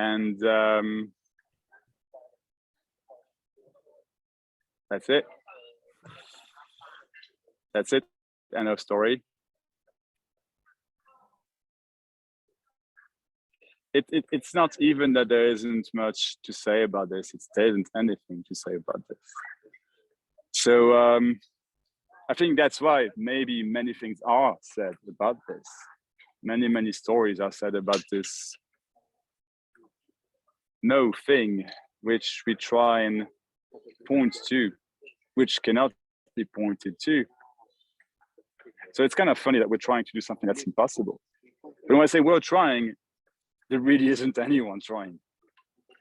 And that's it. That's it. End of story. It's not even that there isn't much to say about this. There isn't anything to say about this. So I think that's why maybe many things are said about this. Many stories are said about this no thing, which we try and point to, which cannot be pointed to. So it's kind of funny that we're trying to do something that's impossible. But when I say we're trying, there really isn't anyone trying.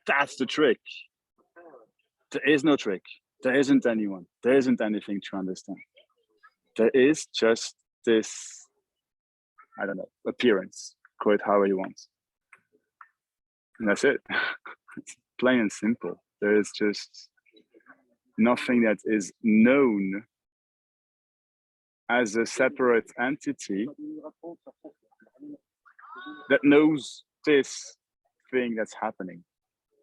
That's the trick. There is no trick. There isn't anyone. There isn't anything to understand. There is just this, I don't know, appearance. Call it however you want. And that's it. It's plain and simple. There is just nothing that is known as a separate entity that knows this thing that's happening,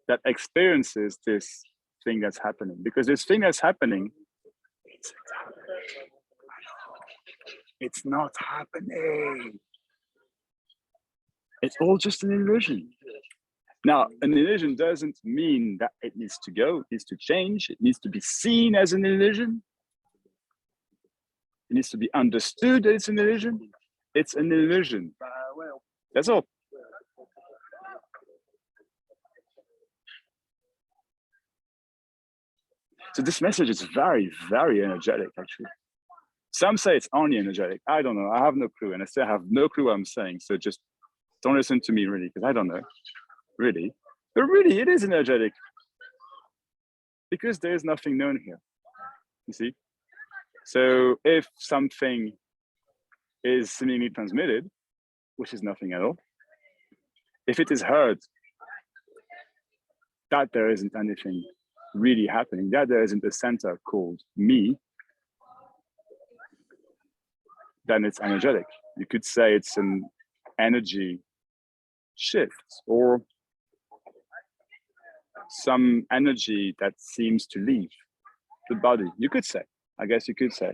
that experiences this thing that's happening. Because this thing that's happening, it's not happening. It's all just an illusion. Now, an illusion doesn't mean that it needs to go, it needs to change, it needs to be seen as an illusion. It needs to be understood that it's an illusion. It's an illusion. That's all. So this message is very, very energetic, actually. Some say it's only energetic. I don't know. I have no clue. And I still have no clue what I'm saying. So just don't listen to me, really, because I don't know. Really. But really, it is energetic. Because there is nothing known here. You see? So if something is seemingly transmitted, which is nothing at all, if it is heard that there isn't anything really happening, that there isn't a center called me, then it's energetic. You could say it's an energy shift or some energy that seems to leave the body. You could say, I guess you could say.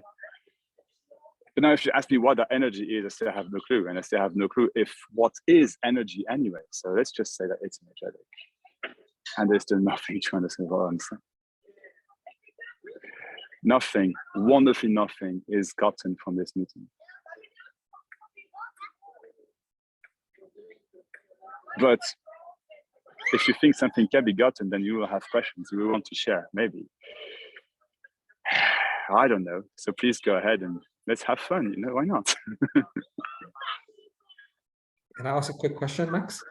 But now if you ask me what that energy is, I still have no clue. And I still have no clue if what is energy anyway. So let's just say that it's energetic. And there's still nothing to understand what I'm saying. Nothing, wonderfully nothing is gotten from this meeting. But if you think something can be gotten, then you will have questions you will want to share, maybe. I don't know. So please go ahead and let's have fun, you know, why not? Can I ask a quick question, Max?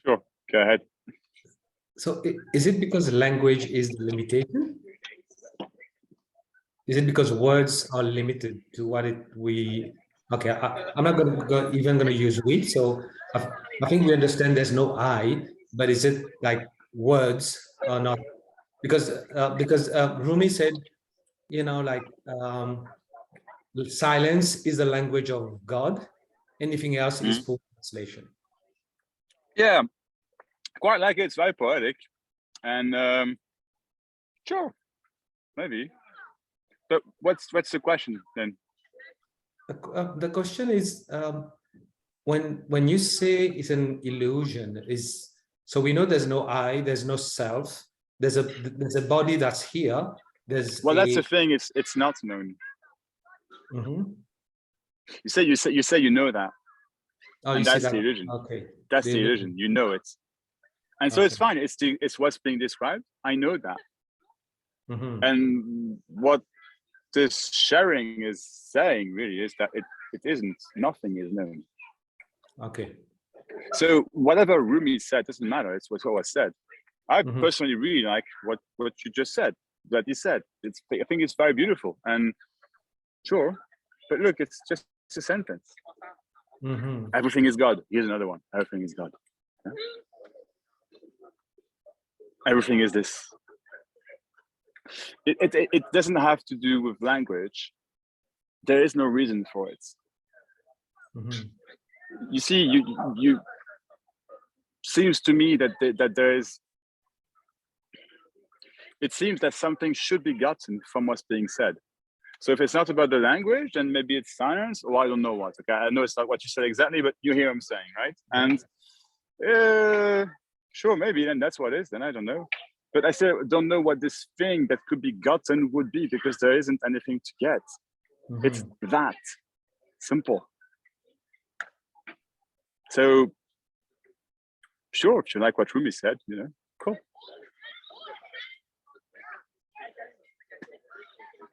Sure, go ahead. So is it because language is the limitation? Is it because words are limited to what okay, I'm not even going to use we, so I think we understand there's no I, but is it like words are not? Because Rumi said, you know, like silence is the language of God. Anything else is full translation. Yeah, quite like it. It's very poetic. And sure, maybe. But what's the question then? The question is, when you say it's an illusion, so we know there's no I, there's no self, there's a body that's here. That's the thing. It's not known. You say you know that. Oh, and that's the illusion. Okay. That's the illusion. You know it. And so it's fine. It's what's being described. I know that. And what this sharing is saying really is that it isn't. Nothing is known. Okay. So whatever Rumi said doesn't matter. It's what was said. I personally really like what you just said. That he said. I think it's very beautiful. And sure, but look, it's just a sentence. Everything is God. Here's another one. Everything is God. Yeah? Everything is this. It doesn't have to do with language. There is no reason for it. You see, seems to me that there is. It seems that something should be gotten from what's being said. So if it's not about the language, then maybe it's silence, or I don't know what. Okay, I know it's not what you said exactly, but you hear what I'm saying, right? And sure, maybe then that's what it is. Then I don't know. But I still don't know what this thing that could be gotten would be, because there isn't anything to get. Mhm. It's that simple. So sure, if you like what Rumi said, you know, cool.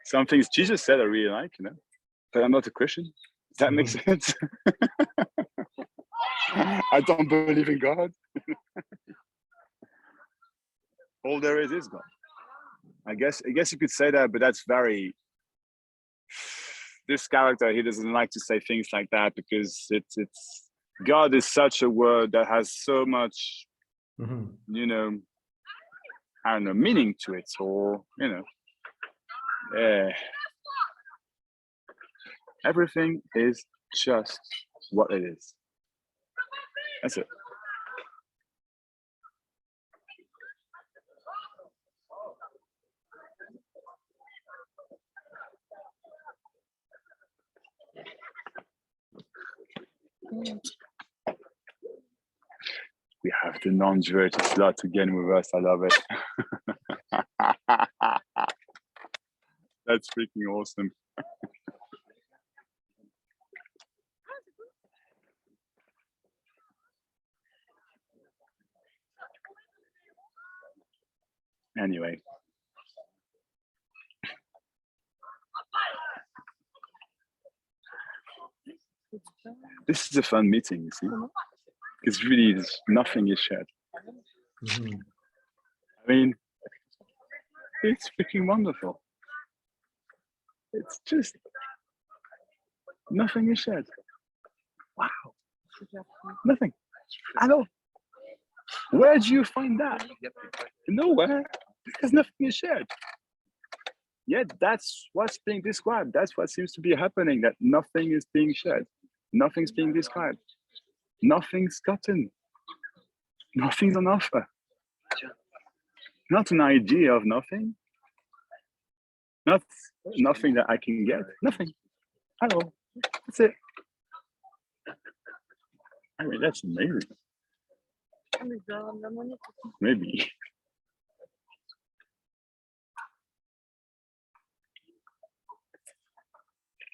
Some things Jesus said I really like, you know, but I'm not a Christian. Does that make sense? I don't believe in God. All there is God. I guess you could say that, but that's very. This character, he doesn't like to say things like that, because it's God is such a word that has so much, you know, I don't know, meaning to it, or you know, everything is just what it is. That's it. We have the non-duality slot again with us. I love it. That's freaking awesome. Anyway. This is a fun meeting, you see. It's really, nothing is shared. I mean, it's freaking wonderful. It's just, nothing is shared. Wow. Nothing. I know. Where do you find that? Nowhere. Because nothing is shared. Yet that's what's being described. That's what seems to be happening, that nothing is being shared. Nothing's being described. Nothing's gotten. Nothing's on offer. Not an idea of nothing. Not nothing that I can get. Nothing. Hello. That's it. I mean, that's amazing. Maybe.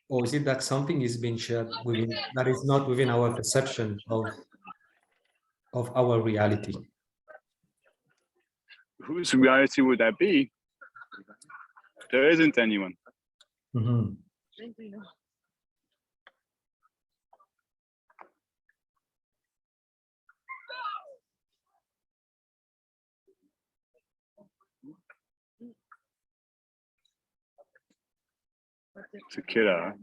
Or is it that something is being shared within, that is not within our perception of our reality? Whose reality would that be? There isn't anyone. It's a killer.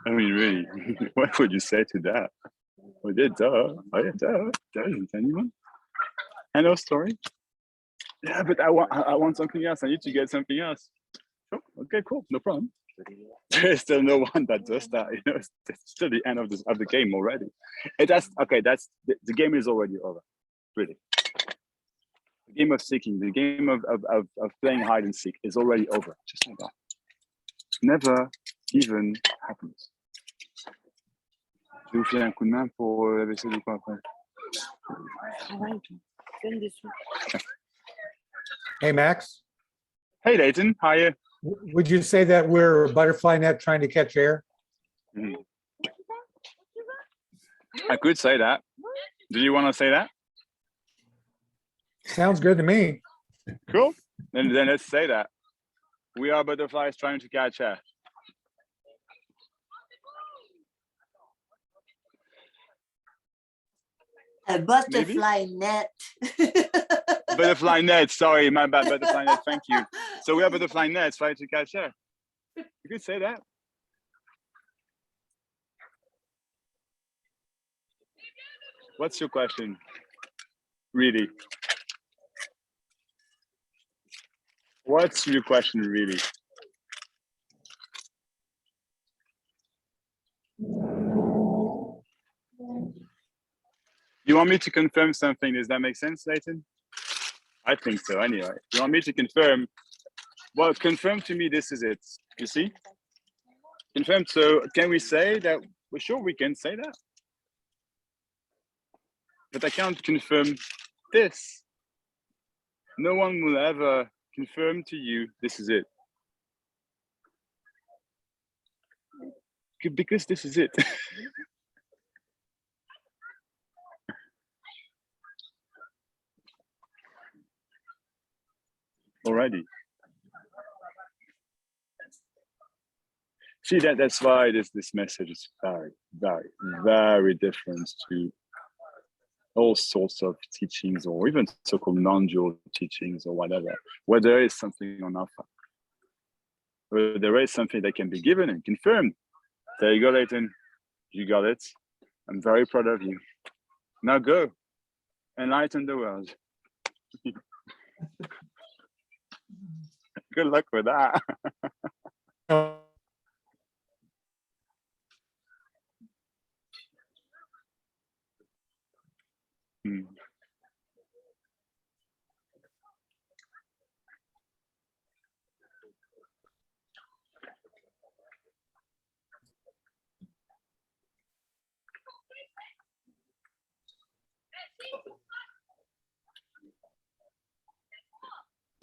I mean, really, what would you say to that? Well, yeah, duh. Oh, yeah, duh. There isn't anyone. End of story. Yeah, but I want something else. I need to get something else. Oh, okay, cool, no problem. There's still no one that does that. You know, it's still the end of the game already. That's okay. That's the game is already over. Really, the game of seeking, the game of playing hide and seek is already over. Just like that. Never even happens. Je vais vous filer un coup de main pour la vaisselle du coin après. Hey, Max, Hey, Leighton, how are you? would you say that we're a butterfly net trying to catch air? I could say that. Do you want to say that? Sounds good to me. Cool. Then let's say that. We are butterflies trying to catch air. A butterfly net. Butterfly net, sorry, my bad, butterfly net, thank you. So we are butterfly nets trying to catch air. You could say that. What's your question? Really? What's your question, really? You want me to confirm something? Does that make sense, Leighton? I think so, anyway. You want me to confirm? Well, confirm to me this is it. You see? Confirm. So can we say that? Well, sure, we can say that. But I can't confirm this. No one will ever confirm to you this is it. Because this is it. Already. See, that's why this message is very, very, very different to all sorts of teachings, or even so-called non-dual teachings or whatever, where there is something on offer, where there is something that can be given and confirmed. There you go, Leighton. You got it. I'm very proud of you. Now go, enlighten the world. Good luck with that.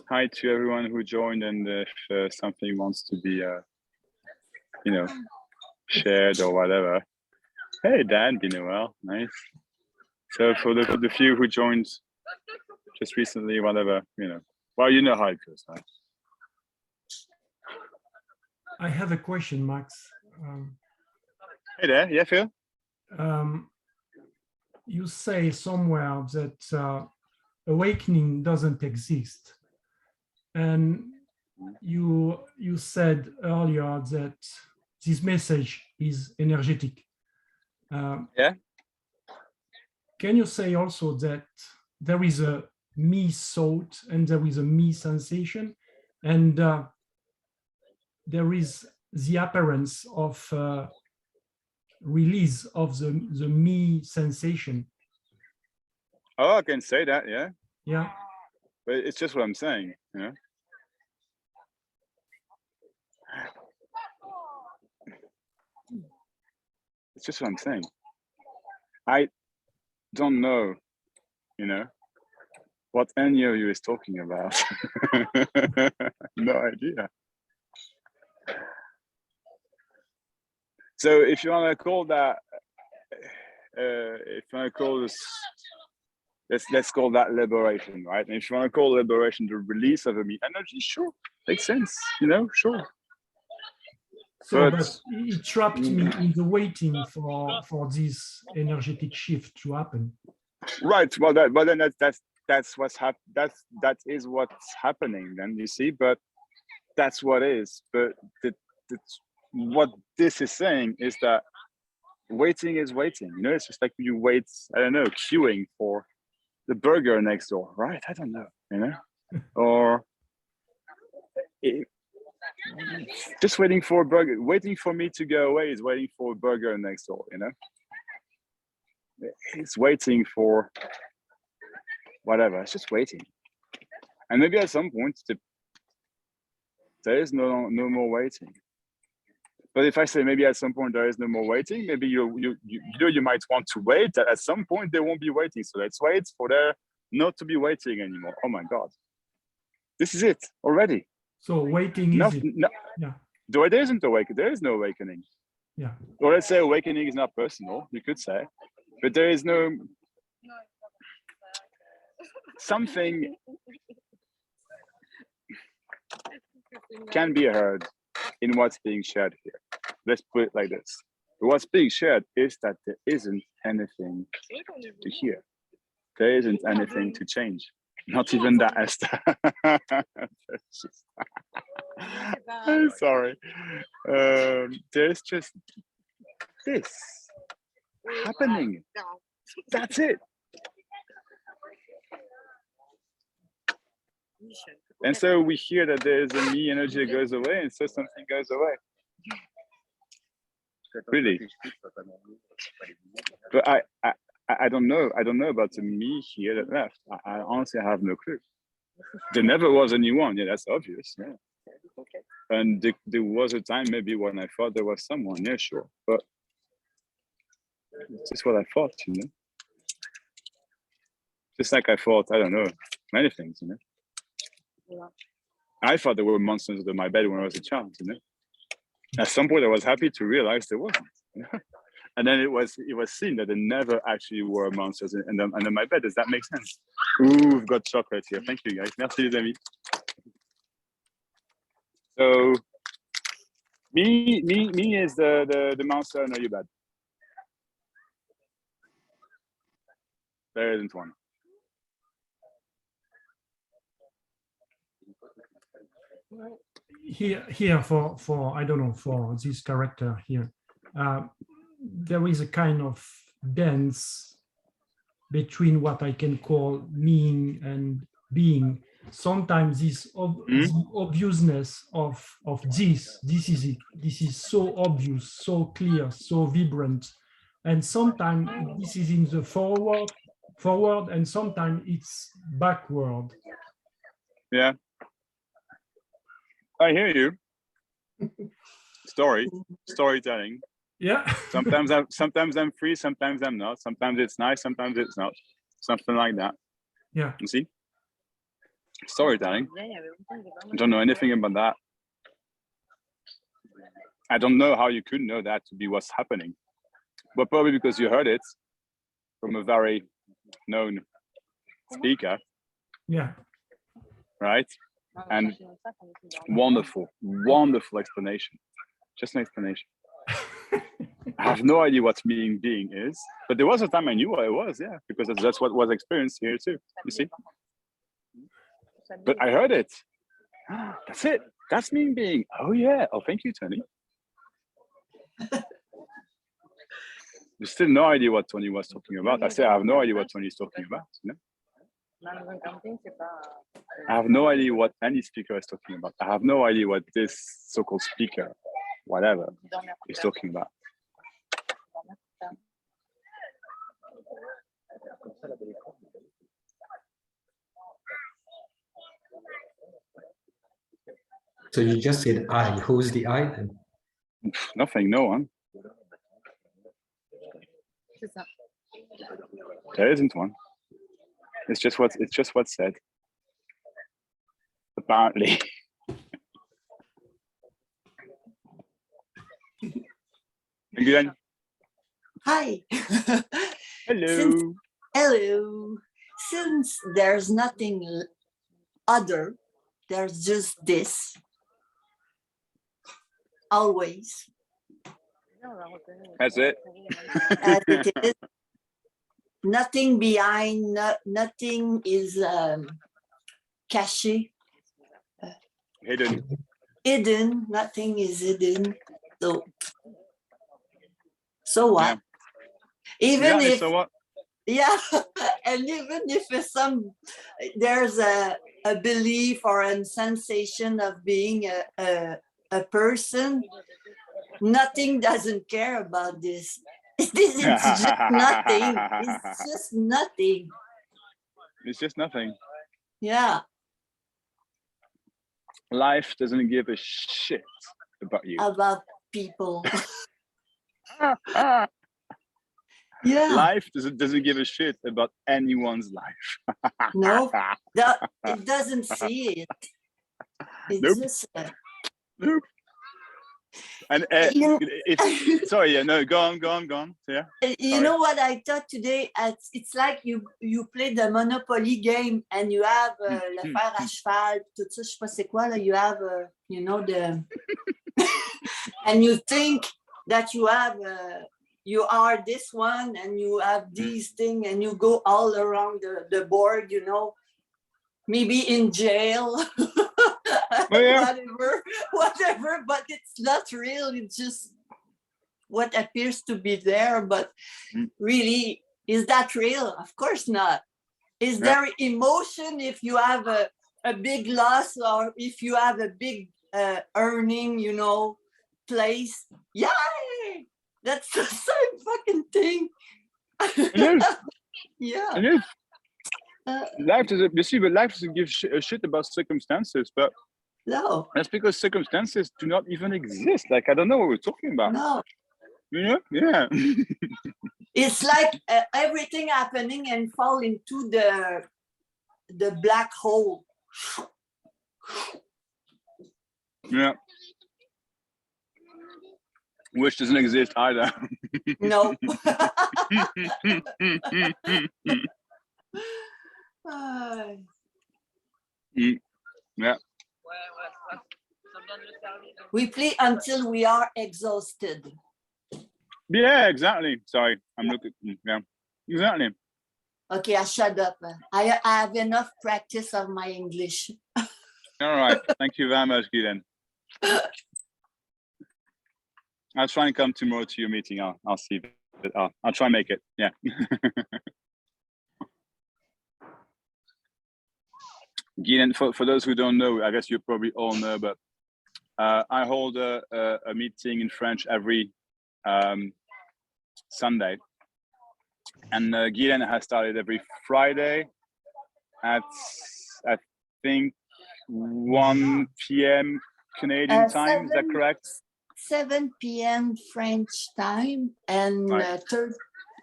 Hi to everyone who joined, and if something wants to be, shared or whatever. Hey, Dan, been a while, nice. So for the few who joined just recently, whatever, well, you know how it goes, right? I have a question, Max. Hey there, yeah, Phil? You say somewhere that awakening doesn't exist. And you said earlier that this message is energetic. Yeah. Can you say also that there is a me thought and there is a me sensation, and there is the appearance of release of the me sensation? Oh, I can say that, yeah. Yeah. But it's just what I'm saying, It's just what I'm saying. I don't know, what any of you is talking about. No idea. So if you want to call that, if you want to call this, let's call that liberation, right? And if you want to call liberation the release of a me energy, sure, makes sense, sure. So, but it trapped me in the waiting for this energetic shift to happen. Right. Well, then that's what's that is what's happening. Then you see, but that's what is. But what this is saying is that waiting is waiting. It's just like you wait. I don't know, queuing for the burger next door, right? I don't know, or. Just waiting for a burger, waiting for me to go away is waiting for a burger next door, It's waiting for whatever, it's just waiting. And maybe at some point there is no more waiting. But if I say maybe at some point there is no more waiting, maybe you might want to wait that at some point they won't be waiting. So let's wait for there not to be waiting anymore. Oh my God. This is it already. So waiting is it? No, yeah. There isn't awakening. There is no awakening. Yeah. Or let's say awakening is not personal, you could say, but there is no something can be heard in what's being shared here. Let's put it like this. What's being shared is that there isn't anything to hear. There isn't anything to change. Not even that, Esther. I'm sorry. There's just this happening. That's it. And so we hear that there's a me energy that goes away, and so something goes away. Really. But I don't know. I don't know about the me here that left. I honestly have no clue. There never was anyone. Yeah, that's obvious. Yeah. And there was a time maybe when I thought there was someone. Yeah, sure. But it's just what I thought, you know. Just like I thought, I don't know, many things, you know. I thought there were monsters under my bed when I was a child, you know. At some point, I was happy to realize there wasn't. You know? And then it was seen that there never actually were monsters under my bed. Does that make sense? Ooh, we've got chocolate here. Thank you, guys. Merci, les amis. So, me is the monster under your bed. There isn't one. Here for I don't know, for this character here, there is a kind of dance between what I can call meaning and being. Sometimes this the obviousness of this is it. This is so obvious, so clear, so vibrant, and sometimes this is in the forward, and sometimes it's backward. Yeah. I hear you. Storytelling. Yeah. Sometimes I'm free, sometimes I'm not. Sometimes it's nice, sometimes it's not. Something like that. Yeah. You see? Storytelling. I don't know anything about that. I don't know how you could know that to be what's happening. But probably because you heard it from a very known speaker. Yeah. Right? And wonderful explanation. Just an explanation. I have no idea what being is, but there was a time I knew what it was, yeah, because that's what was experienced here too. You see? But I heard it. That's it. That's being. Oh yeah. Oh, thank you, Tony. There's still no idea what Tony was talking about. I say I have no idea what Tony is talking about. You know? I have no idea what any speaker is talking about. I have no idea what this so-called speaker, whatever, is talking about. So you just said I. Who's the I then? Nothing, no one. There isn't one. It's just what's said. Apparently. Again. Hi. Hello. Hello. Since there's nothing other, there's just this. Always. That's it. As it is. Nothing behind, nothing is caché. Hidden, nothing is hidden. So what? Yeah. Even if, so what? yeah, and even if there's a belief or a sensation of being a person, nothing doesn't care about this. It's just nothing. It's just nothing. It's just nothing. Yeah. Life doesn't give a shit about you. About people. Yeah. Life doesn't give a shit about anyone's life. No, it doesn't see it. It's Nope. just. Nope. And it's sorry, yeah, no, go on. Yeah. You know what I thought today? It's like you play the Monopoly game and you have le fer à cheval, tout ça, je sais pas c'est quoi là. You have, you know, the, and you think that you have, you are this one and you have these things and you go all around the board, you know, maybe in jail. Oh, yeah. whatever, but it's not real. It's just what appears to be there, but really, is that real? Of course not. Is there emotion if you have a big loss or if you have a big earning, you know, place? Yay! That's the same fucking thing. It is. Yeah. It is. Uh, Life doesn't. You see, but life doesn't give a shit about circumstances. But no, that's because circumstances do not even exist. Like I don't know what we're talking about. no. You know? Yeah. It's like everything happening and fall into the black hole. Yeah. Which doesn't exist either. No. Uh, Yeah. we play until we are exhausted. Yeah, exactly. Sorry, I'm looking. Yeah, exactly. Okay, I shut up. I have enough practice of my English. All right. Thank you very much, Gideon. I'll try and come tomorrow to your meeting. I'll see. I'll try and make it. Yeah. Gideon, for those who don't know, I guess you probably all know, but I hold a meeting in French every Sunday, and Gideon has started every Friday at I think 1 p.m. Canadian time. Is that correct? 7 p.m. French time and Right.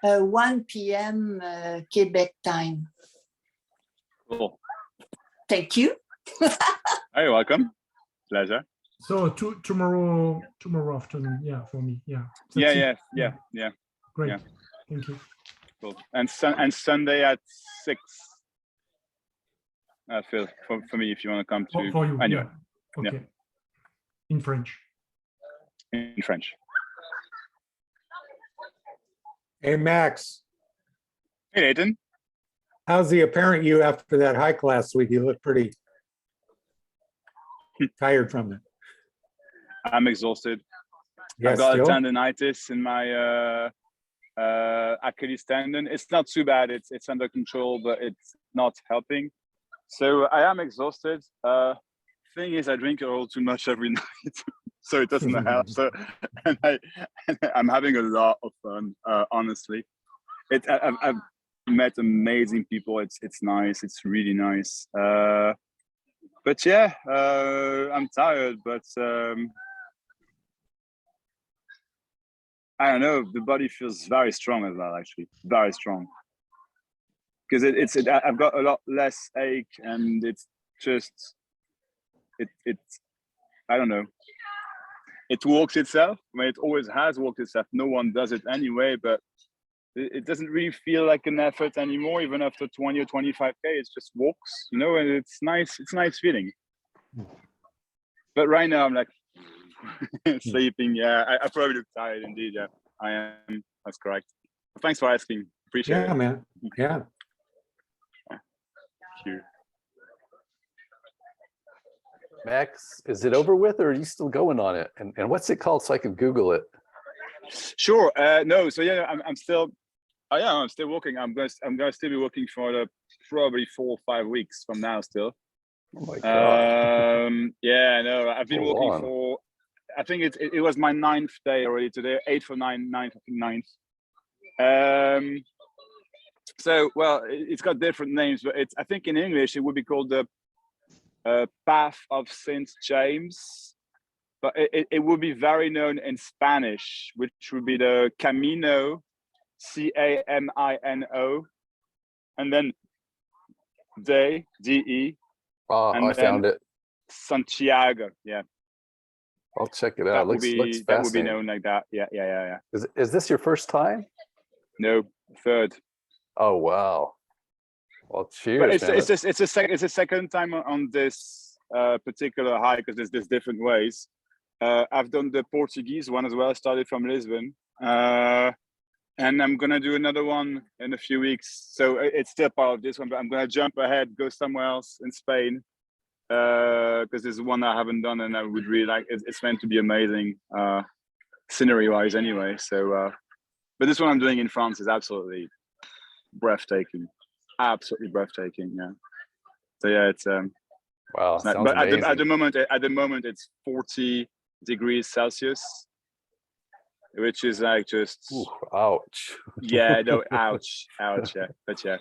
1 p.m. Quebec time. Cool. Thank you. You're welcome. Pleasure. So tomorrow afternoon, yeah, for me, yeah. That's it. Yeah. Great, yeah. thank you. Cool. And Sunday at 6. Phil, for me, if you want to come to. For you, Anyway, yeah. Okay. In French. in French. Hey, Max, Hey, Nathan. how's the apparent you after that hike last week? You look pretty tired from it. I'm exhausted. Yeah, I've got still? a tendonitis in my Achilles tendon. It's not too bad. It's under control, but it's not helping. So I am exhausted. Thing is, I drink a little too much every night, so it doesn't help. So, and I'm having a lot of fun. Honestly, I've met amazing people. It's nice. It's really nice. But yeah, I'm tired. But I don't know. The body feels very strong as well. Actually, very strong. Because I've got a lot less ache, and it's just it I don't know. It walks itself. I mean, it always has walked itself. No one does it anyway, but it doesn't really feel like an effort anymore. Even after 20 or 25K, it just walks, you know, and it's nice. It's a nice feeling. But right now, I'm like sleeping. Yeah, I probably look tired indeed. Yeah, I am. That's correct. Thanks for asking. Appreciate it. Yeah, man. Yeah. Thank you. Max, is it over with or are you still going on it? And what's it called so I can Google it? Sure. No. So yeah, I'm still. Oh yeah, I'm still working. I'm gonna still be working for probably 4 or 5 weeks from now. Still. Oh my God. Yeah. No. I've been Hold working on. for. I think it was my 9th day already today. 8th or 9th. I think 9th. So well, it's got different names, but it's. I think in English it would be called the Path of Saint James, but it would be very known in Spanish, which would be the Camino, Camino, and then De. Oh, and I found it. Santiago. Yeah, I'll check it out. Looks that would be fascinating. known like that. Yeah. Is this your first time? No, 3rd. Oh wow. Well, But cheers, man. it's a second time on this particular hike because there's different ways. I've done the Portuguese one as well. I started from Lisbon, and I'm gonna do another one in a few weeks. So it's still part of this one, but I'm gonna jump ahead, go somewhere else in Spain, because there's one I haven't done, and I would really like. It's meant to be amazing, scenery-wise, anyway. So, but this one I'm doing in France is absolutely breathtaking. Absolutely breathtaking. Yeah. So yeah, it's Wow, it's nice. sounds But amazing. at the moment it's 40 degrees Celsius. which is like just Ooh, ouch. yeah, no, ouch, ouch, yeah, but yeah,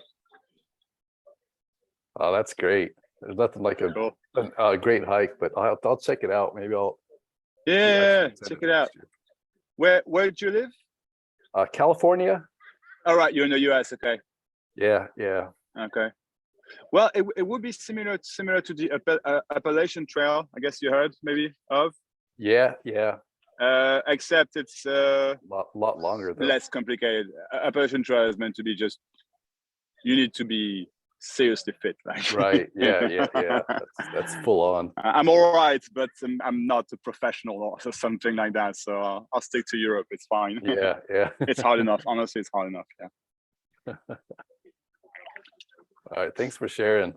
Oh, that's great. There's nothing like cool. a great hike, but I'll check it out. Maybe I'll Yeah, actually send check it out. next Where do you live? year. California. All right, you're in the US. Okay, Yeah. okay. Well, it would be similar to the Appalachian Trail. I guess you heard maybe of. Yeah. Except it's Lot longer though. less complicated. Appalachian Trail is meant to be just, you need to be seriously fit, like. Right. Yeah. That's full on. I'm all right, but I'm not a professional or something like that. So I'll stick to Europe. It's fine. Yeah. It's hard enough. Honestly, it's hard enough. Yeah. All right. Thanks for sharing.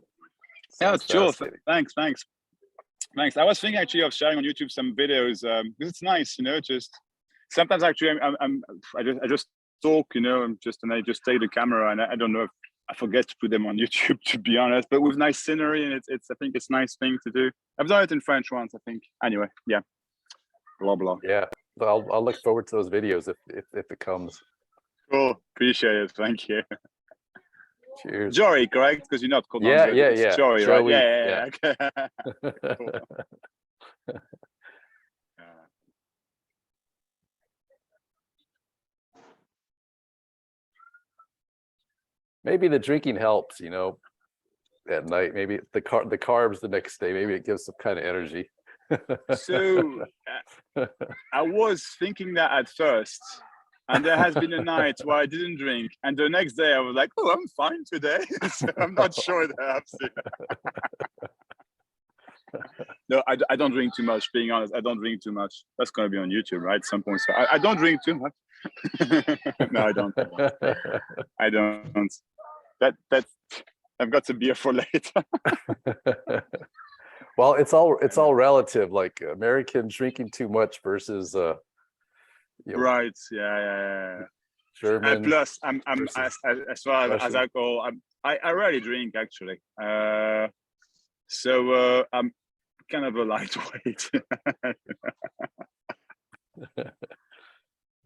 Yeah, Sounds sure. fascinating. Thanks. I was thinking actually of sharing on YouTube some videos because it's nice, just sometimes actually I just talk, and I just take the camera, and I don't know if I forget to put them on YouTube, to be honest, but with nice scenery, and I think it's a nice thing to do. I've done it in French once, I think. Anyway, yeah. Blah blah. Yeah. I'll look forward to those videos if it comes. Cool. Appreciate it. Thank you. Cheers. Jory, correct? Because you're not called Yeah. Andre, it's Jory, right? Joey, Yeah. Okay. Cool. Maybe the drinking helps, at night. Maybe the carbs the next day. Maybe it gives some kind of energy. So I was thinking that at first, and there has been a night where I didn't drink, and the next day I was like, "Oh, I'm fine today." So I'm not sure it helps. No, I don't drink too much. Being honest, I don't drink too much. That's gonna be on YouTube, right? At some point. So I don't drink too much. No, I don't. I don't. That's. I've got some beer for later. Well, it's all relative. Like Americans drinking too much versus Right. Yeah. German. And plus, I'm versus as far as Russian. alcohol, I rarely drink actually. So I'm kind of a lightweight.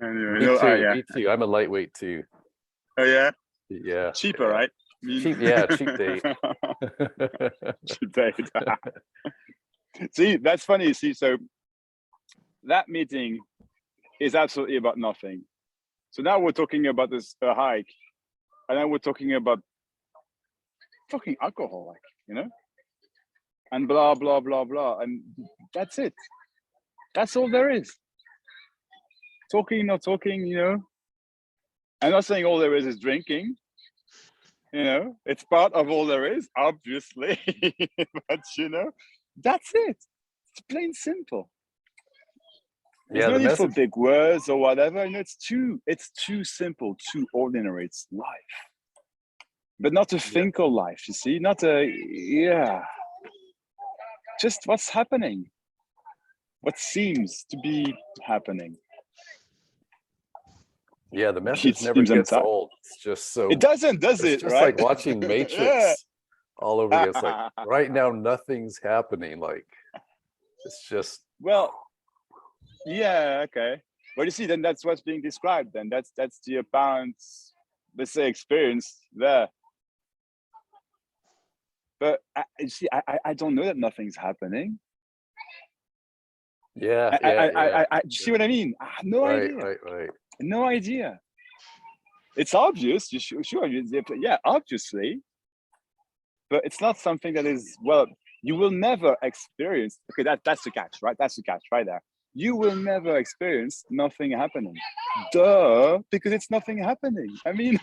Anyway, Me too. I'm a lightweight too. Oh yeah. Yeah. Cheaper, yeah. right? Cheap. Yeah, cheap date. Cheap date. See, that's funny. See, so that meeting is absolutely about nothing. So now we're talking about this hike, and then we're talking about fucking alcohol, and blah blah blah blah, and that's it. That's all there is. Talking, not talking, I'm not saying all there is drinking. It's part of all there is, obviously, but that's it. It's plain simple. There's no need for big words or whatever. It's too simple, too ordinary. It's life, but not a finkel life. You see, not just what's happening, what seems to be happening. Yeah, the message never gets old. It's just so. It doesn't, does it? It's just right? like watching Matrix all over again. It's like right now nothing's happening. Like it's just. Well, yeah, okay. Well, you see, then that's what's being described. Then that's the apparent, let's say, experience there. But you see, I don't know that nothing's happening. Yeah. You see what I mean? I have no idea. Right. No idea. It's obvious. Sure. Yeah, obviously. But it's not something that is, well, you will never experience. Okay, that's the catch, right? That's the catch right there. You will never experience nothing happening. Duh, because it's nothing happening. I mean,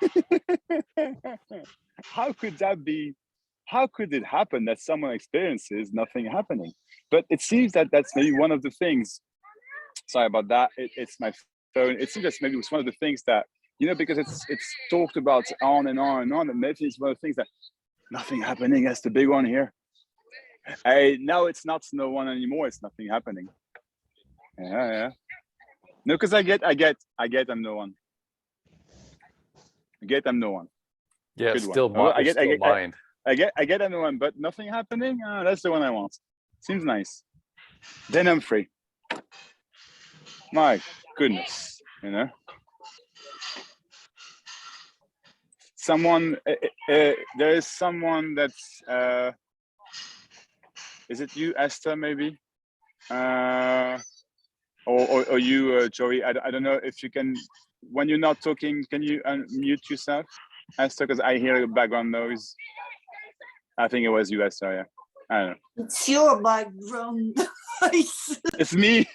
how could that be? How could it happen that someone experiences nothing happening? But it seems that that's maybe one of the things. Sorry about that. It's my phone. It seems that maybe it's one of the things that, because it's talked about on and on and on. And maybe it's one of the things that nothing happening. That's the big one here. Now it's not no one anymore. It's nothing happening. Yeah. No, because I get I'm no one. I'm no one. Yeah, Good still one. mind. I get I'm no one, but nothing happening. That's the one I want. Seems nice. Then I'm free. My goodness. you know. Someone, there is someone that's, is it you, Esther, maybe? Or you, Joey? I don't know if you can, when you're not talking, can you unmute yourself, Esther? Because I hear a background noise. I think it was you, Esther, yeah. I don't know. It's your background noise. It's me.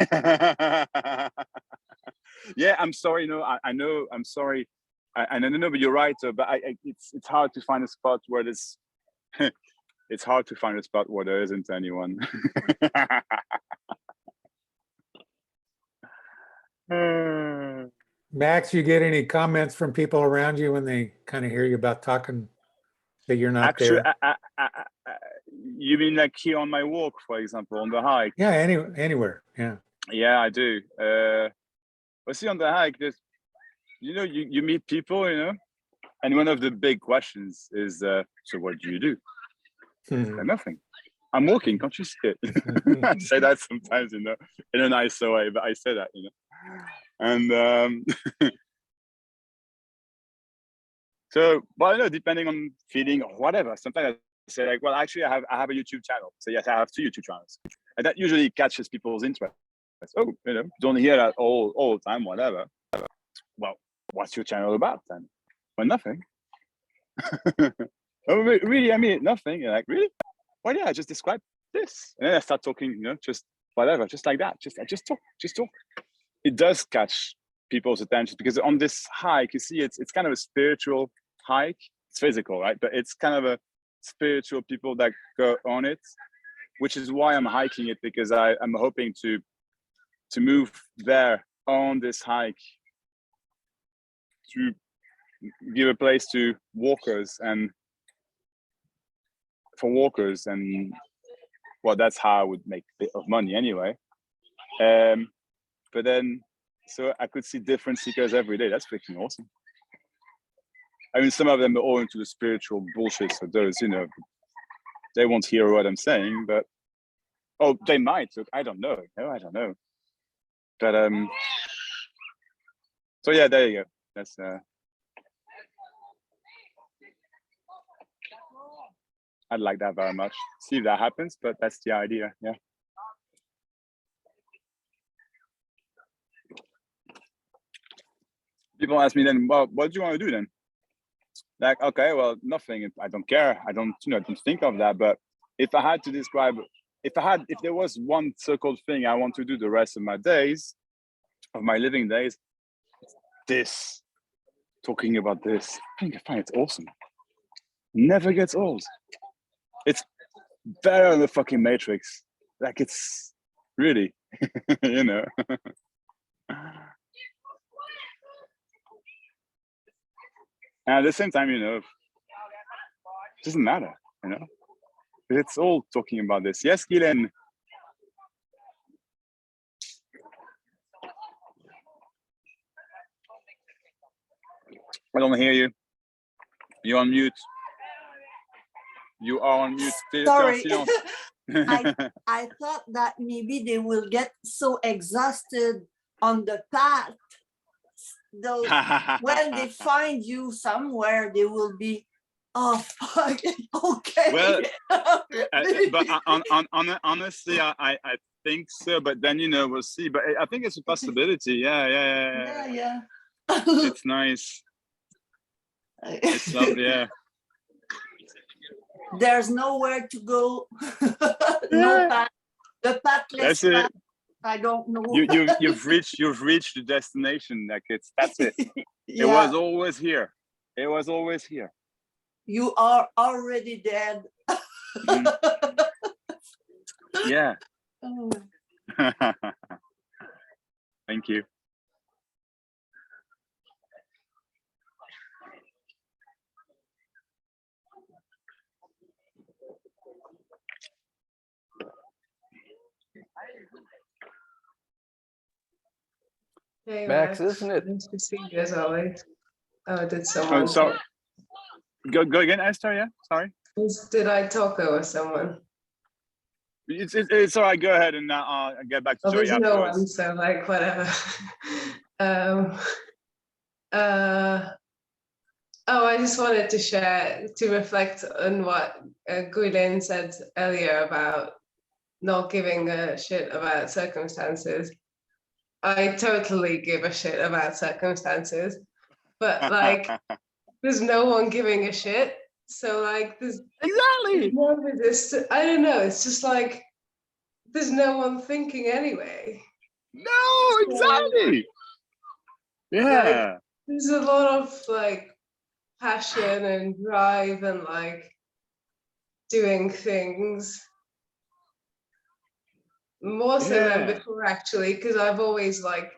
Yeah, I'm sorry. No, I know. I'm sorry. I don't know, but you're right. But it's hard to find a spot where this. It's hard to find a spot where there isn't anyone. Max, you get any comments from people around you when they kind of hear you about talking that you're not Actually, there? you mean like here on my walk, for example, on the hike? Yeah, anywhere. Yeah. Yeah, I do. But see, on the hike, there's, you know, you meet people, you know, and one of the big questions is, so what do you do? Nothing. I'm walking, can't you see it? I say that sometimes, you know, in a nice way, but I say that, you know. And so, but I know, depending on feeling or whatever, sometimes I say like, well, actually, I have a YouTube channel. So yes, I have 2 YouTube channels, and that usually catches people's interest. Oh, you know, don't hear that all the time, whatever. Well, what's your channel about then? Well, nothing. Oh, really? I mean, nothing. You're like, really? Well, yeah, I just describe this, and then I start talking, you know, just whatever, just like that. Just talk. It does catch people's attention because on this hike, you see, it's kind of a spiritual hike. It's physical, right? But it's kind of a spiritual people that go on it, which is why I'm hiking it, because I'm hoping to move there on this hike to give a place to walkers and for walkers, and well, that's how I would make a bit of money anyway. But then, so I could see different seekers every day. That's freaking awesome. I mean, some of them are all into the spiritual bullshit, so those, you know, they won't hear what I'm saying, but oh, they might. Look, I don't know. No, I don't know. But so yeah, there you go. That's I'd like that very much. See if that happens, but that's the idea. Yeah. People ask me then, well, what do you want to do then? Like, okay, well, nothing. I don't care. I don't think of that. But if I had to describe, if there was one so-called thing I want to do the rest of my days, of my living days, this, talking about this, I find it's awesome. Never gets old. It's better than the fucking Matrix. Like, it's really, you know. And at the same time, you know, it doesn't matter, you know. It's all talking about this. Yes, Guylaine. I don't hear you. You're on mute. You are on mute. Sorry. I thought that maybe they will get so exhausted on the path. Though when they find you somewhere, they will be, oh fuck, okay. Well, but honestly, I think so. But then, you know, we'll see. But I think it's a possibility. Yeah. It's nice. It's lovely. Yeah. There's nowhere to go. No path. The pathless path. I don't know. You've reached the destination. Like that's it. Yeah. It was always here. It was always here. You are already dead. Yeah. Oh. Thank you. Hey, Max, isn't it? Nice to see you as always. Oh, did someone? Oh, sorry. Go again, Esther. Yeah, sorry. Did I talk over someone? It's all right. Go ahead and I'll get back to Joey there's no afterwards. one, so like whatever. Um, oh, I just wanted to share, to reflect on what Guilin said earlier about not giving a shit about circumstances. I totally give a shit about circumstances, but like, there's no one giving a shit. So like, there's Exactly. no resistance. I don't know. It's just like, there's no one thinking anyway. No, exactly. Yeah. There's a lot of like passion and drive and like doing things more so than Yeah. before, actually, because I've always like,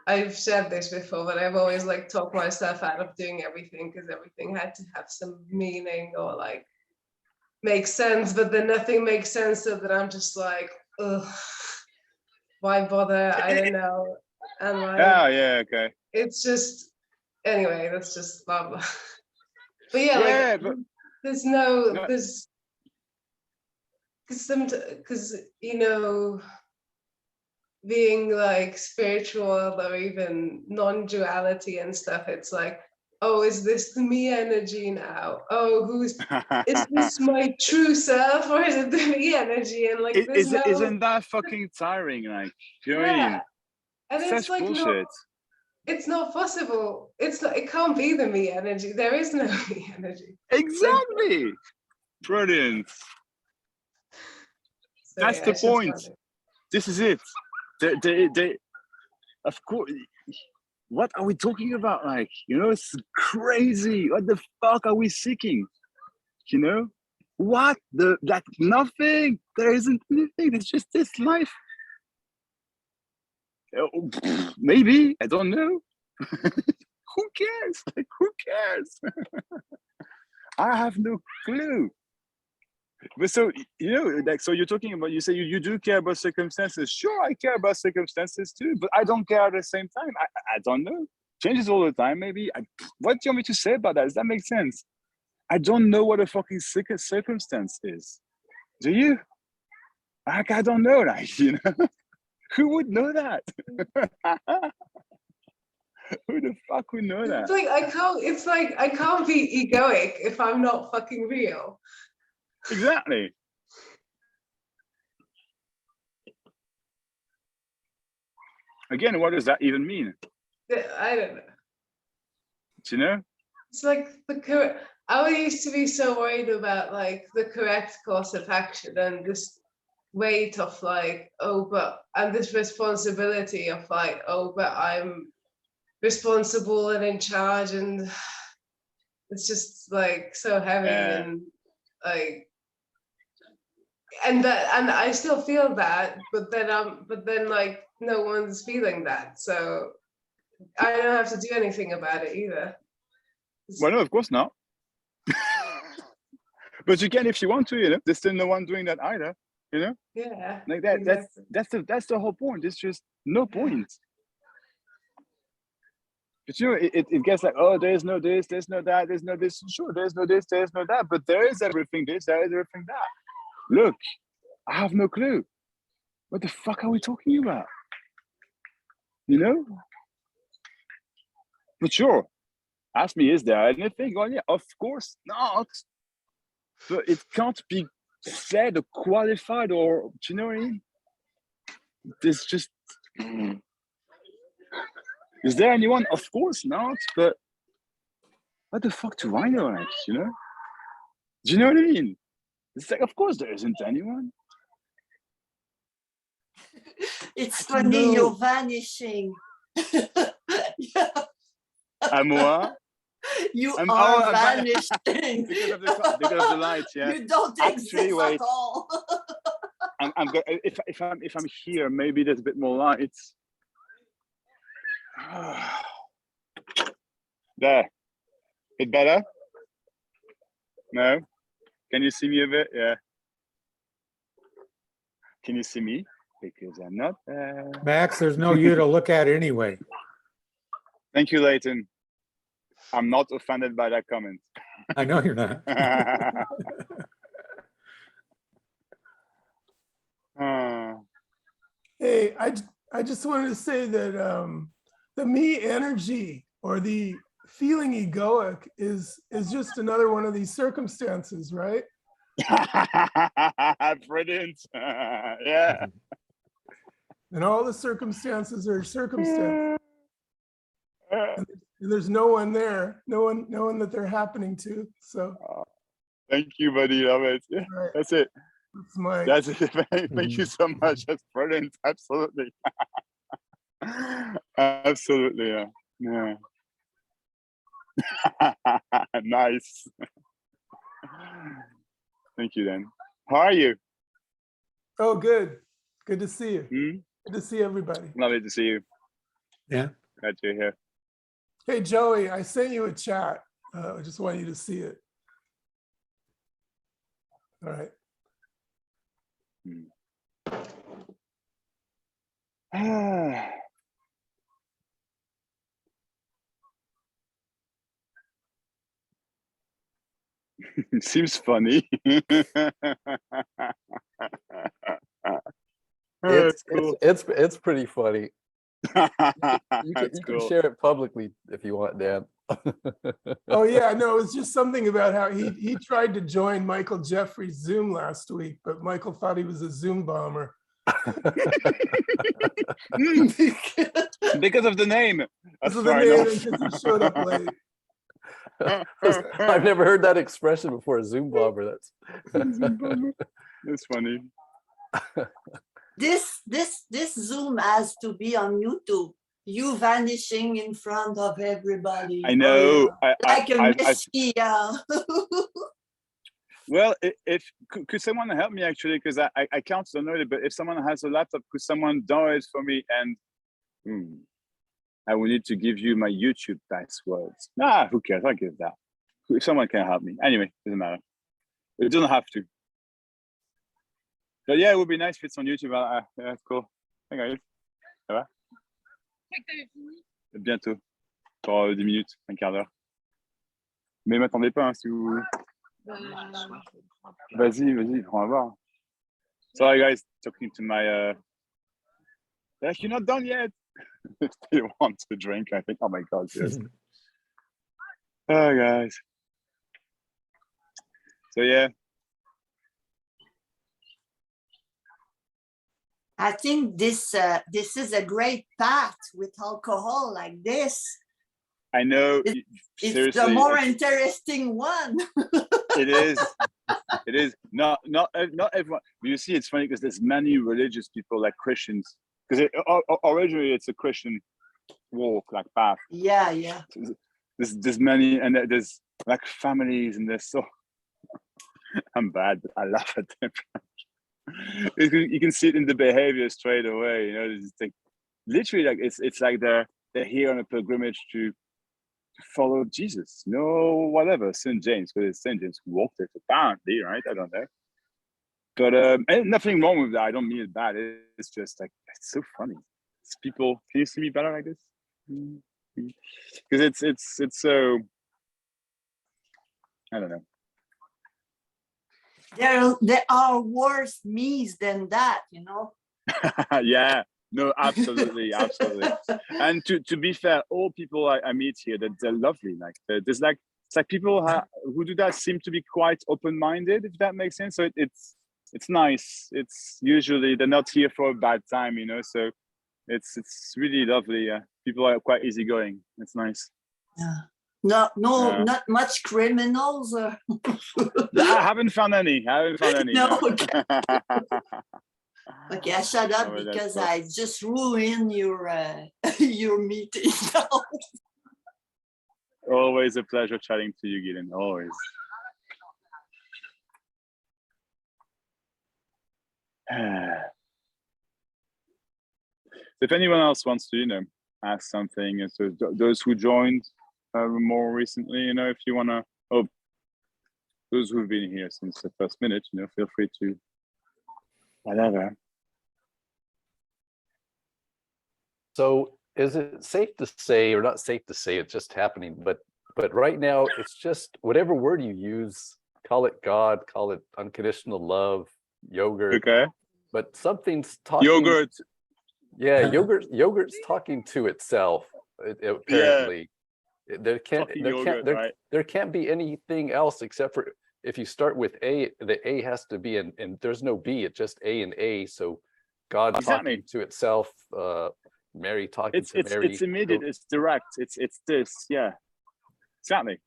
I've said this before, but I've always like talked myself out of doing everything because everything had to have some meaning or like make sense, but then nothing makes sense, so that I'm just like, ugh, why bother? I don't know. And like, Yeah. Okay. it's just, anyway, that's just blah blah. But yeah, Yeah, like, but there's no, no, there's, because you know, being like spiritual or even non-duality and stuff, it's like, oh, is this the me energy now? Oh, is this my true self or is it the me energy? And like, there's no, isn't that fucking tiring? Like, you know what I mean? yeah, and Such it's like bullshit. it's not possible. It's not. It can't be the me energy. There is no me energy. Exactly. Brilliant. So That's yeah, the it's just point. funny. This is it. They of course. What are we talking about? Like, you know, it's crazy. What the fuck are we seeking? You know, what the like nothing. There isn't anything. It's just this life. Oh, maybe I don't know. Who cares? Like, who cares? I have no clue. But so, you know, like, so you're talking about, you say you do care about circumstances. Sure, I care about circumstances too, but I don't care at the same time. I don't know. Changes all the time, maybe. What do you want me to say about that? Does that make sense? I don't know what a fucking circumstance is. Do you? Like, I don't know, like, you know? Who would know that? Who the fuck would know that? It's like I can't. It's like I can't be egoic if I'm not fucking real. Exactly. Again, what does that even mean? I don't know. Do you know? It's like the correct. I used to be so worried about like the correct course of action and this weight of like, oh, but and this responsibility of like, oh, but I'm responsible and in charge, and it's just like so heavy and like, and I still feel that, but then like no one's feeling that, so I don't have to do anything about it either. Well, no, of course not. But you can if you want to, you know. There's still no one doing that either, you know. Yeah, Like that. exactly. That's the whole point. It's just no point. But you know, it gets like, oh, there's no this, there's no that, there's no this. Sure, there's no this, there's no that, but there is everything this, there is everything that. Look, I have no clue. What the fuck are we talking about? You know? But sure, ask me, is there anything? Oh yeah, of course not. But it can't be said or qualified, or do you know what I mean? There's just, is there anyone? Of course not. But what the fuck do I know? Like, you know? Do you know what I mean? It's like, of course there isn't anyone. It's I don't funny, know. you're vanishing. Yeah, I'm what? you I'm are I'm vanishing. because of the lights. Yeah. You don't Actually, exist wait. at all. I'm go- if I'm here, maybe there's a bit more lights. There. Bit better? No? Can you see me a bit? Yeah. Can you see me? Because I'm not there. Max, there's no you to look at anyway. Thank you, Leighton. I'm not offended by that comment. I know you're not. Ah. Hey, I just wanted to say that the me energy or the feeling egoic is just another one of these circumstances, right? Brilliant. Yeah. And all the circumstances are circumstances. And there's no one there, no one that they're happening to. So Thank you, buddy. Love it. Yeah, right. that's it. That's it. Thank you so much. That's brilliant. Absolutely. Absolutely. Yeah. Nice. Thank you, then. How are you? Oh, good. Good to see you. Hmm? Good to see everybody. Lovely to see you. Yeah. Glad you're here. Hey, Joey, I sent you a chat. I just want you to see it. All right. Seems funny. It's cool. it's pretty funny. You That's can cool. share it publicly if you want, Dan. Oh yeah, no, it's just something about how he tried to join Michael Jeffrey's Zoom last week, but Michael thought he was a Zoom bomber. Because of the name. That's Because of the fair name and enough. because he showed up late. I've never heard that expression before. Zoom bomber. That's funny. This Zoom has to be on YouTube. You vanishing in front of everybody. I know. Oh, yeah. Like a messiah. Well, if could someone help me actually? Because I can't download it, but if someone has a laptop, could someone download it for me? And I will need to give you my YouTube passwords. Who cares? I'll give that. If someone can help me. Anyway, doesn't matter. It doesn't have to. But yeah, it would be nice if it's on YouTube. Yeah, that's cool. Hey guys. Ça va? Bientôt. Pour 10 minutes, un quart d'heure. Mais m'attendez pas, hein, si vous... Vas-y, on va voir. Sorry guys, talking to my... Like, you're not done yet. Still want to drink, I think. Oh my God, yes. Oh, guys. So yeah. I think this is a great path with alcohol like this. I know. It's the more interesting one. It is. It is. Not everyone. You see, it's funny because there's many religious people like Christians. Because originally it's a Christian walk, like path. Yeah. There's many, and there's like families, and there's so. I'm bad, but I laugh at them. You can see it in the behavior straight away. You know, it's like literally like it's like they're here on a pilgrimage to follow Jesus. No, whatever, St. James, because it's St. James who walked it apparently, right? I don't know. But and nothing wrong with that. I don't mean it bad. It's just like it's so funny. It's people. Can you see me better like this? Because it's so. I don't know. There are worse me's than that, you know. Yeah. No, absolutely. And to be fair, all people I meet here, they're lovely. Like there's like it's like people who do that seem to be quite open-minded, if that makes sense. So it's nice. It's usually they're not here for a bad time, you know. So it's really lovely. People are quite easygoing. It's nice. Yeah. No, not much criminals. I haven't found any. No. Okay, I shut up because I just ruined your your meeting. Always a pleasure chatting to you, Gideon. Always. If anyone else wants to, ask something, so those who joined more recently, if you want to, those who've been here since the first minute, feel free to, whatever. So is it safe to say, or not safe to say, it's just happening, but right now it's just whatever word you use, call it God, call it unconditional love, yogurt. Okay. But something's talking. Yogurt. Yeah, yogurt's talking to itself. apparently. There can't Fucking yogurt, right? there can't be anything else except for if you start with A, the A has to be and there's no B, it's just A and A. So God Exactly. talking to itself, Mary talking to Mary. It's immediate, it's direct, it's this, yeah. Exactly.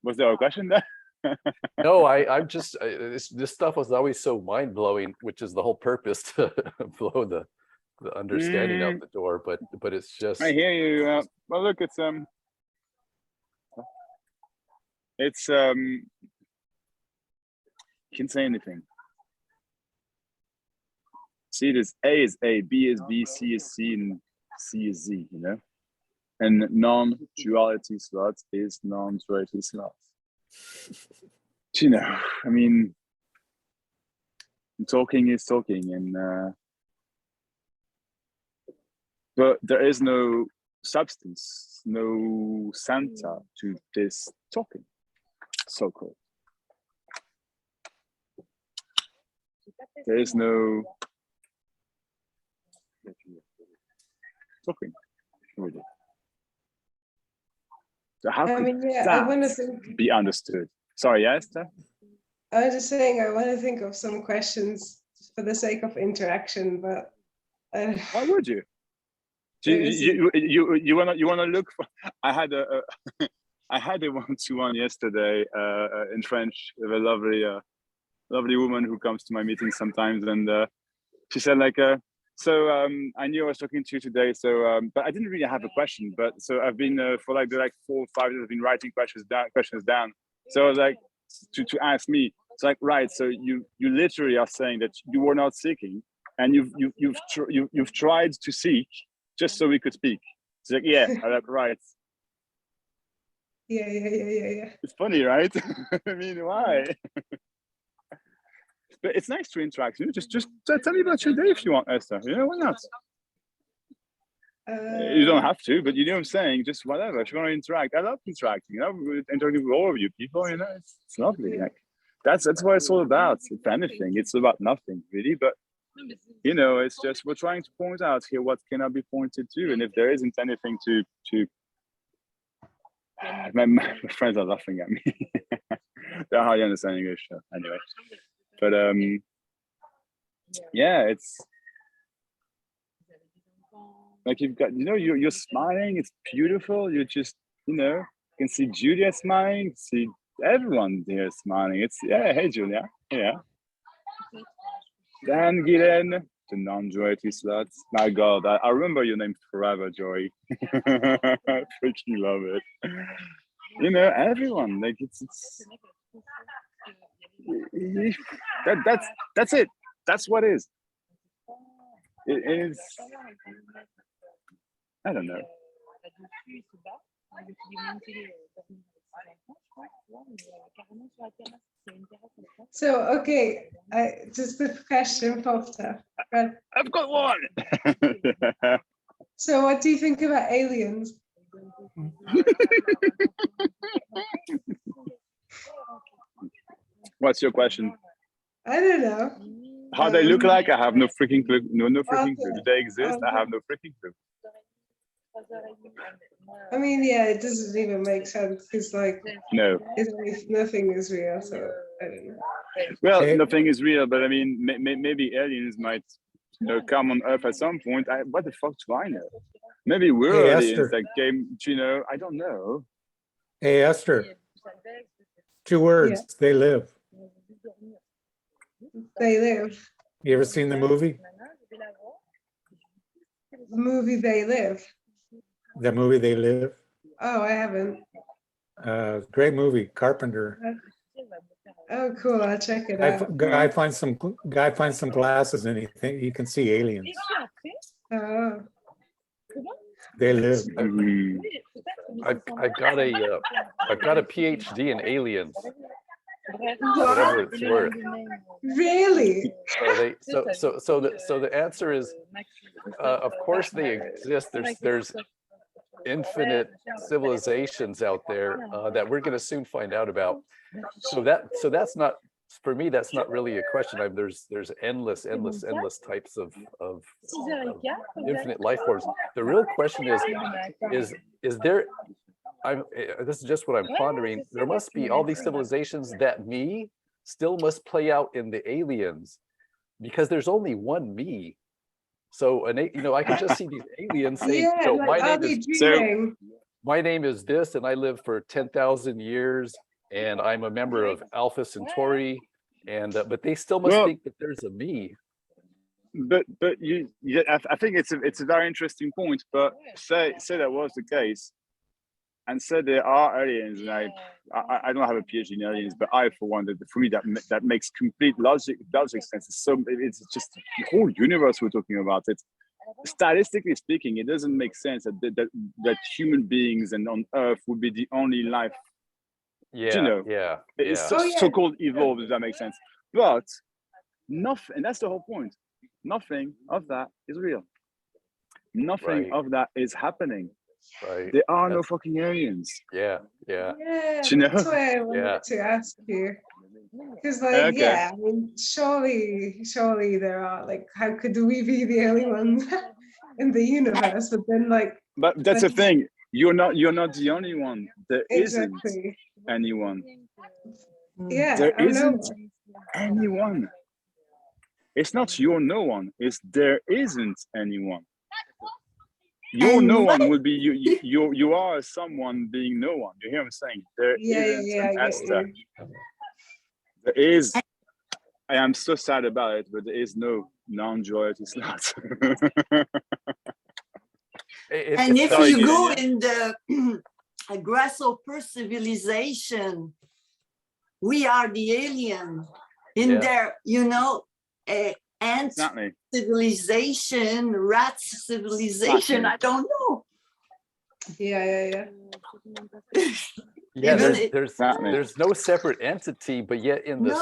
Was there a question there? No, I'm just this stuff was always so mind blowing, which is the whole purpose to blow the understanding out the door. But it's just. I hear you. Well, look, it's you can say anything. See, this A is A, B is B, C is C, and C is Z. You know, and non-duality slots is non-duality slots. You know, I mean, talking is talking, and but there is no substance, no Santa to this talking, so-called. There is no talking, really. So how I could mean, yeah, I want to that think. be understood? Sorry, yes, Esther? I was just saying, I want to think of some questions for the sake of interaction, but Why would you? You wanna look for? I had a I had a one-to-one yesterday in French with a lovely woman who comes to my meetings sometimes, and she said like so I knew I was talking to you today, so but I didn't really have a question, but so I've been for like 4 or 5 years I've been writing questions down. So I was like to ask me, it's like, right, so you literally are saying that you were not seeking, and you've tried to seek just so we could speak. It's like, yeah, I'm like, right. yeah. It's funny, right? I mean, why? But it's nice to interact. You know, just tell me about your day if you want, Esther. You know, why not? You don't have to, but you know what I'm saying. Just whatever. If you want to interact, I love interacting. You know, interacting with all of you people. You know, it's lovely. Like that's what it's all about. If anything, it's about nothing really. But you know, it's just we're trying to point out here what cannot be pointed to, and if there isn't anything to my friends are laughing at me. They're hardly understanding English anyway. But yeah, it's like you've got, you know, you're smiling, it's beautiful. You're just, you know, you can see Julia smiling, see everyone here smiling. It's, yeah, hey Julia, yeah. Dan Gilen, the non-duality slots. My God, I remember your name forever, Joy. I freaking love it. You know, everyone, like it's that's it. That's what is. It is. I don't know. So, okay, just a question popped up. But, I've got one. so what do you think about aliens? What's your question? I don't know. How they look like? I have no freaking clue. No freaking clue. Okay. Do they exist? I have no freaking clue. I mean, yeah, it doesn't even make sense because, like, No. nothing is real. So I don't know. Well, Hey. nothing is real, but I mean, maybe aliens might, you know, come on Earth at some point. What the fuck do I know? Maybe we're Hey, aliens Esther. that came. You know, I don't know. Hey, Esther, 2 words, they live. They live. You ever seen the movie? The movie They Live. The movie They Live? Oh, I haven't. Great movie, Carpenter. Oh, cool. I'll check it out. Guy finds some glasses and he can see aliens. Oh. They live. I've got a PhD in aliens, whatever it's worth. Really? So the answer is, of course they exist. There's infinite civilizations out there that we're going to soon find out about. So that's not for me, that's not really a question. There's endless types of infinite life forms. The real question is there, this is just what I'm pondering. There must be all these civilizations that me still must play out in the aliens, because there's only one me. So, I can just see these aliens saying, Yeah, like, are they dreaming? my name is this, and I live for 10,000 years, and I'm a member of Alpha Centauri, and but they still must think that there's a me. But I think it's a very interesting point. But say that was the case, and said there are aliens, and I don't have a PhD in aliens, but I, for one, for me that makes complete logic sense. It's just the whole universe we're talking about. It statistically speaking, it doesn't make sense that human beings and on Earth would be the only life. It's so-called evolved, if that makes sense. But nothing, and that's the whole point. Nothing of that is real. Nothing of that is happening. Right. There are no fucking aliens. Yeah. That's you know? why I wanted to ask you. Because, like, I mean, surely there are, like, how could we be the only ones in the universe? But then, like, but that's the thing. You're not the only one. There isn't exactly anyone. Yeah, There I know. isn't anyone. It's not you're no one. It's there isn't anyone. Your no one would be you are someone being no one. You hear what I'm saying? There isn't an Esther. There is. I am so sad about it, but there is no non-duality slot. And if you go in the grasshopper civilization, we are the alien. In their, ant civilization, rat civilization, I don't know. Yeah. There's no separate entity, but yet in the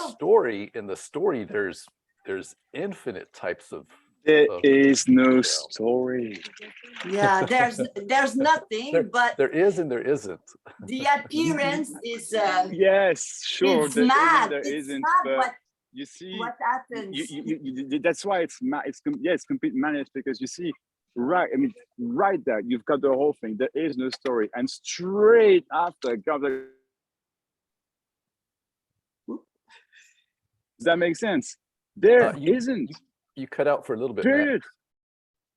story, there's infinite types of. There is no story. Yeah, there's nothing, but there is and there isn't. The appearance is yes, sure. It's mad. There it's isn't, mad, but you see what happens. That's why it's mad. It's complete madness, because you see, right there, you've got the whole thing. There is no story, and straight after comes. Does that make sense? There isn't. You cut out for a little bit. Period.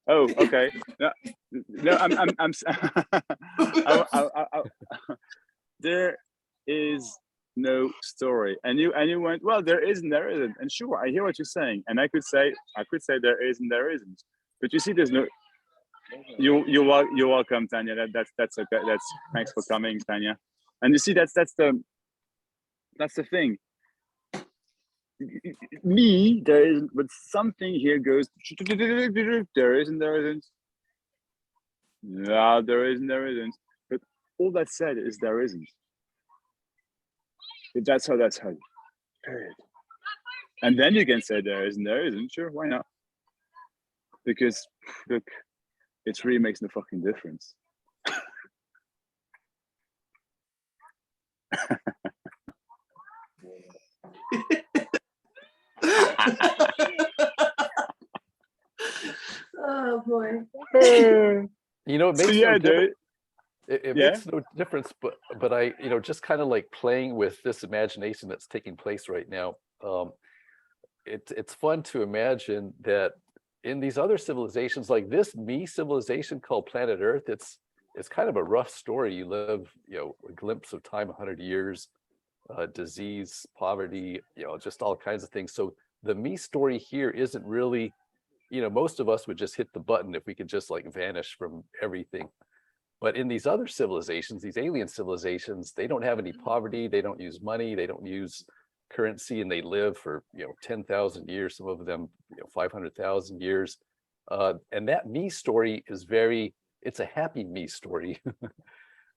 Matt. Oh, okay. No, I'm there is no story, and you went, well, there isn't, and sure, I hear what you're saying, and I could say there is and there isn't, but you see, there's no. You're welcome, Tanya. That's okay. Thanks for coming, Tanya. And you see, that's the thing. Me, there is, but something here goes. There is and there isn't. No, there is and there isn't. But all that said is there isn't. That's how. Period. And then you can say there is and there isn't. Sure, why not? Because look, it really makes no fucking difference. Oh boy. It makes no difference. It makes no difference, but I, just kind of like playing with this imagination that's taking place right now. It's fun to imagine that in these other civilizations, like this me civilization called planet Earth, it's kind of a rough story. You live, a glimpse of time, 100 years, disease, poverty, just all kinds of things. So the me story here isn't really, most of us would just hit the button if we could just like vanish from everything. But in these other civilizations, these alien civilizations, they don't have any poverty, they don't use money, they don't use currency, and they live for 10,000 years, some of them 500,000 years. And that me story is it's a happy me story.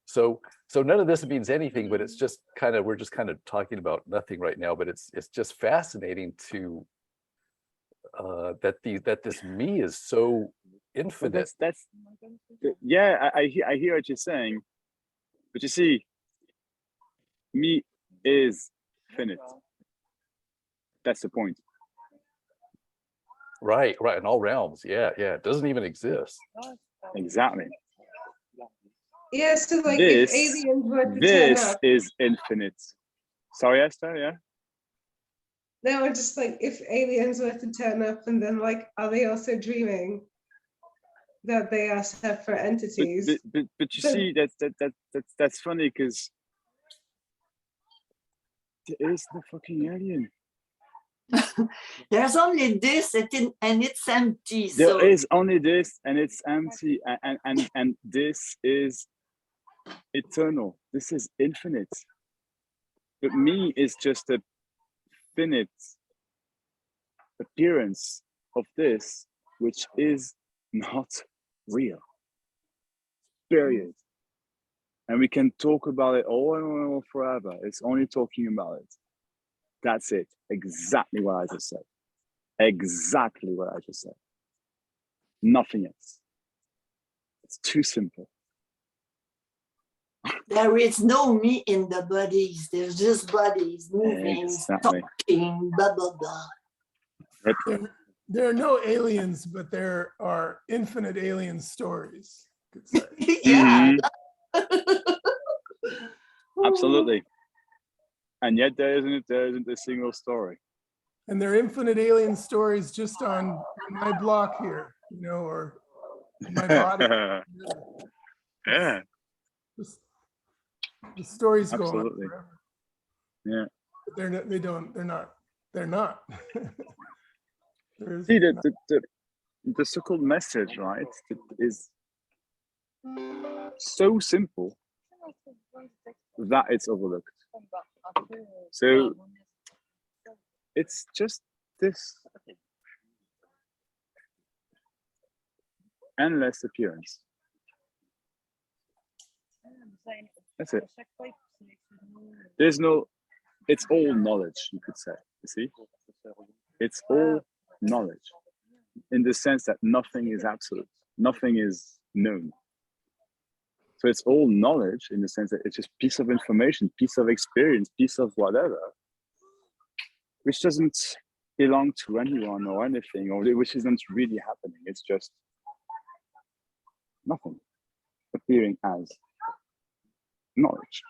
So none of this means anything, but it's just we're just kind of talking about nothing right now, but it's just fascinating to that this me is so infinite. That's I hear what you're saying, but you see, me is finite. That's the point. Right, in all realms. Yeah, it doesn't even exist. Exactly. Yeah, so like This, if aliens were to turn this up, is infinite. Sorry, Esther, yeah? they were just like, if aliens were to turn up and then like, are they also dreaming that they are separate entities? But you So- see, that's funny because there is no fucking alien. There's only this and it's empty. There So is only this and it's empty, and this is eternal. This is infinite. But me is just a finite appearance of this, which is not real. Period. And we can talk about it all and all forever. It's only talking about it. That's it. Exactly what I just said. Exactly what I just said. Nothing else. It's too simple. there is no me in the bodies. There's just bodies moving, Exactly. talking, blah, blah, blah. There are no aliens, but there are infinite alien stories. you could say. Yeah. Absolutely. And yet there isn't a single story. And there are infinite alien stories just on my block here, or my body. Yeah. The stories go on Absolutely. forever. Yeah. But they're not. See, the so-called message, right, is so simple that it's overlooked. So it's just this endless appearance. That's it. There's no, it's all knowledge, you could say. You see? It's all knowledge in the sense that nothing is absolute, nothing is known. So it's all knowledge in the sense that it's just piece of information, piece of experience, piece of whatever, which doesn't belong to anyone or anything, or which isn't really happening. It's just nothing appearing as knowledge.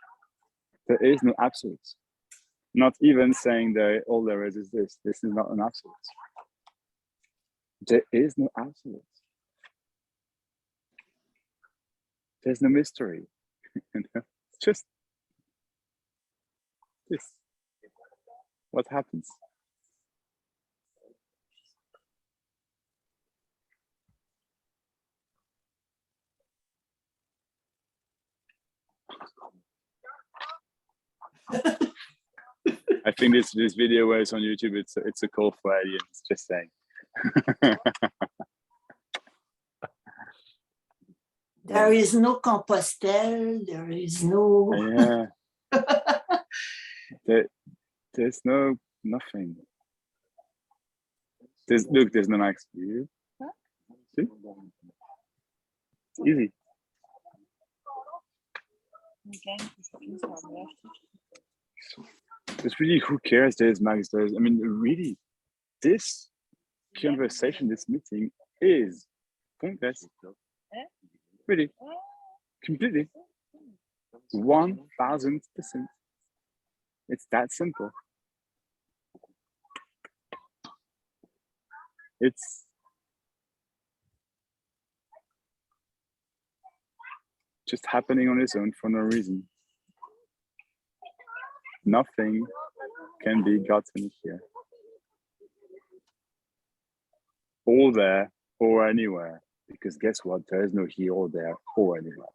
There is no absolute. Not even saying that all there is this. This is not an absolute. There is no absolute. There's no mystery. It's just this. What happens? I think this video where it's on YouTube, it's a call for aliens, just saying. There is no Compostelle. There is no. Yeah. There's nothing. There's no Maxx view. See? It's easy. It's really, who cares? There's Maxx. I mean, really, this conversation, this meeting is pointless. Really, completely, 1000%. It's that simple. It's just happening on its own for no reason. Nothing can be gotten here. Or there or anywhere. Because guess what? There is no here or there or anywhere.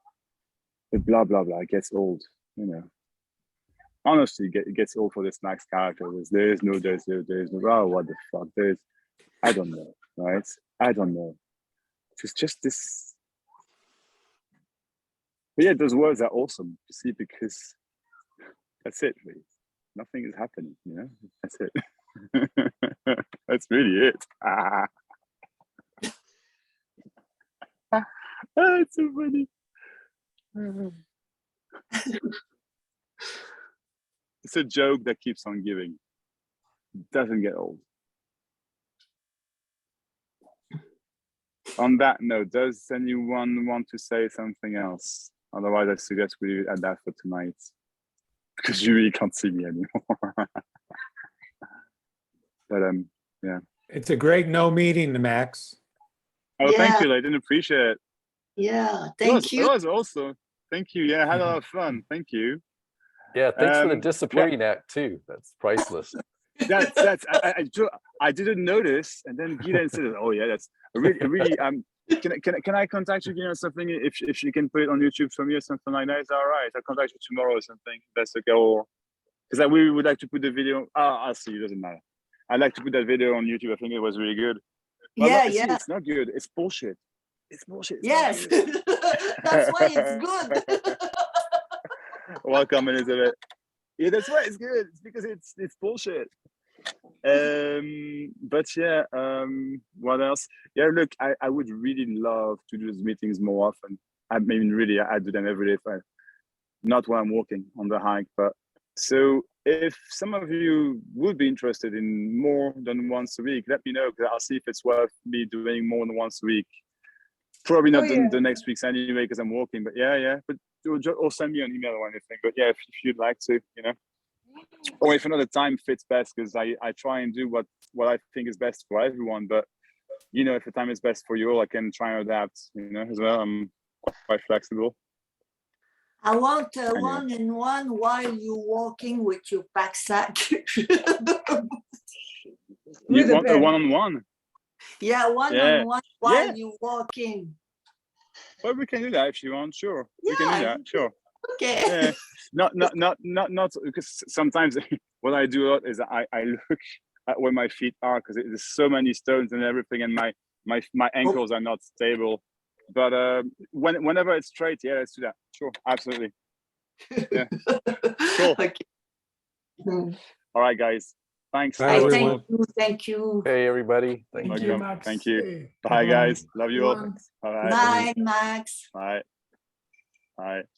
The blah blah blah gets old, Honestly, it gets old for this Maxx character. There's no, oh, what the fuck? I don't know, right? I don't know. It's just this. But yeah, those words are awesome, you see, because that's it, really. Nothing is happening, That's it. That's really it. It's so funny. It's a joke that keeps on giving. doesn't get old. On that note, does anyone want to say something else? Otherwise, I suggest we add that for tonight, because you really can't see me anymore. But yeah. It's a great no meeting, Max. Oh, thank Yeah. you. I didn't appreciate it. Yeah, thank It you. was also. Thank you. Yeah, I had a lot of fun. Thank you. Yeah, thanks for the Well, disappearing act too. That's priceless. I didn't notice, and then Gita said, "Oh yeah, that's really." Can I contact you, something if you can put it on YouTube for me or something like that? Is that all right? I'll contact you tomorrow or something. That's okay. Or because we would like to put the video. I'll see. It doesn't matter. I'd like to put that video on YouTube. I think it was really good. Well, Yeah, see, yeah. it's not good. It's bullshit. It's bullshit. It's Yes, that's why it's good. Welcome, Elizabeth. Yeah, that's why it's good. It's because it's bullshit. But yeah, what else? Yeah, look, I would really love to do these meetings more often. I mean, really, I do them every day, not when I'm walking on the hike. But so if some of you would be interested in more than once a week, let me know, because I'll see if it's worth me doing more than once a week. Probably not the next week's anyway, because I'm walking. But yeah. But or send me an email or anything. But yeah, if you'd like to, or if another time fits best, because I try and do what I think is best for everyone. But if the time is best for you all, I can try and adapt. As well. I'm quite flexible. I want a one-on-one while you're walking with your pack sack. You want a one-on-one? Yeah, one-on-one while you're walking. Well, we can do that if you want. Sure, we can do that. Sure. Okay. Yeah. Not because sometimes what I do a lot is I look at where my feet are, because there's so many stones and everything, and my ankles are not stable. But whenever it's straight, yeah, let's do that. Sure, absolutely. Yeah. Cool. Okay. All right, guys. Thanks. Bye, everyone. Thank you. Hey, everybody. Thank you, Max. Thank you. Hey, Bye, guys. Love you all. everyone. All right. Bye, Max. Bye. Bye.